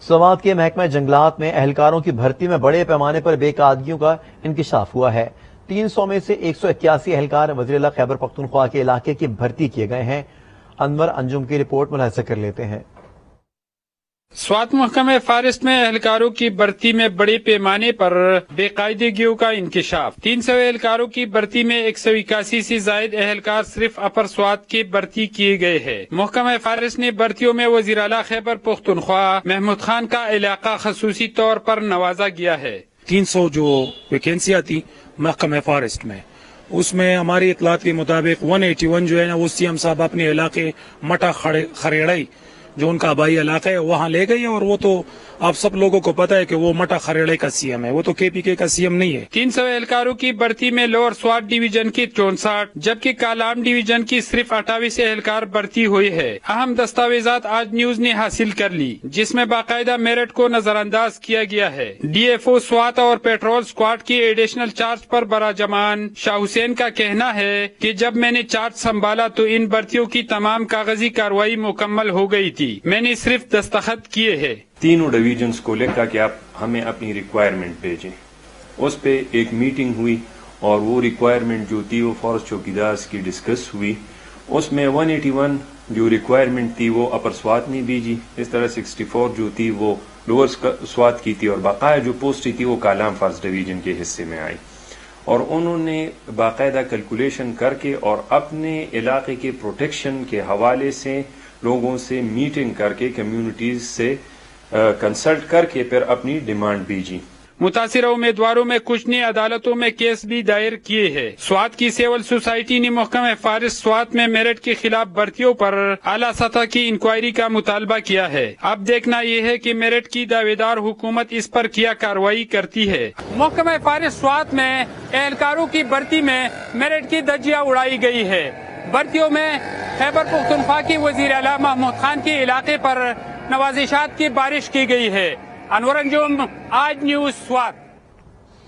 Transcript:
سوات کے محکمہ جنگلات میں اہلکاروں کی بھرتی میں بڑے پیمانے پر بے قاعدگیوں کا انکشاف ہوا ہے۔ 300 میں سے 181 اہلکار وزیراعلی خیبر پختونخوا کے علاقے کی بھرتی کیے گئے ہیں۔ انور انجم کی رپورٹ ملاحظہ کر لیتے ہیں۔ سوات محکمہ فارسٹ میں اہلکاروں کی بھرتی میں بڑے پیمانے پر بے قاعدگیوں کا انکشاف۔ 300 اہلکاروں کی بھرتی میں 181 سے زائد اہلکار صرف اپر سوات کے بھرتی کیے گئے ہیں۔ محکمہ فارسٹ نے بھرتیوں میں وزیر اعلیٰ خیبر پختونخوا محمود خان کا علاقہ خصوصی طور پر نوازا گیا ہے۔ 300 جو ویکینسیاں تھیں محکمہ فارسٹ میں، اس میں ہماری اطلاعات کے مطابق 181 جو ہے نا وہ سی ایم صاحب اپنے علاقے مٹا خریڑائی جو ان کا آبائی علاقہ ہے وہاں لے گئی، اور وہ تو آپ سب لوگوں کو پتا ہے کہ وہ مٹا خریڑے کا سی ایم ہے، وہ تو کے پی کے کا سی ایم نہیں ہے۔ 300 اہلکاروں کی بھرتی میں لوور سوات ڈویژن کی 64 جبکہ کالام ڈویژن کی صرف 28 اہلکار بھرتی ہوئی ہے۔ اہم دستاویزات آج نیوز نے حاصل کر لی، جس میں باقاعدہ میرٹ کو نظر انداز کیا گیا ہے۔ ڈی ایف او سوات اور پیٹرول اسکواڈ کی ایڈیشنل چارج پر براجمان شاہ حسین کا کہنا ہے کہ جب میں نے چارج سنبھالا تو ان بھرتیوں کی تمام کاغذی کارروائی مکمل ہو گئی تھی، میں نے صرف دستخط کیے ہیں۔ تینوں ڈویژنز کو لکھا کہ آپ ہمیں اپنی ریکوائرمنٹ بھیجیں۔ اس پہ ایک میٹنگ ہوئی اور وہ ریکوائرمنٹ جو تھی وہ فارسٹ چوکیدار کی ڈسکس ہوئی۔ اس میں 181 جو ریکوائرمنٹ تھی وہ اپر سوات میں بھیجی، اس طرح 64 جو تھی وہ لوور سوات کی تھی، اور بقایا جو پوسٹ تھی وہ کالام فارسٹ ڈویژن کے حصے میں آئی۔ اور انہوں نے باقاعدہ کیلکولیشن کر کے اور اپنے علاقے کے پروٹیکشن کے حوالے سے لوگوں سے میٹنگ کر کے کمیونٹیز سے کنسلٹ کر کے پھر اپنی ڈیمانڈ بھیجی۔ متاثرہ امیدواروں میں کچھ نے عدالتوں میں کیس بھی دائر کیے ہیں۔ سوات کی سول سوسائٹی نے محکمہ فارسٹ سوات میں میرٹ کے خلاف بھرتیوں پر اعلیٰ سطح کی انکوائری کا مطالبہ کیا ہے۔ اب دیکھنا یہ ہے کہ میرٹ کی دعوے دار حکومت اس پر کیا کارروائی کرتی ہے۔ محکمہ فارسٹ سوات میں اہلکاروں کی بھرتی میں میرٹ کی دھجیاں اڑائی گئی ہے۔ بھرتیوں میں خیبر پختونخوا کی وزیر اعلیٰ محمود خان کے علاقے پر نوازشات کی بارش کی گئی ہے۔ انور انجم، آج نیوز سوات۔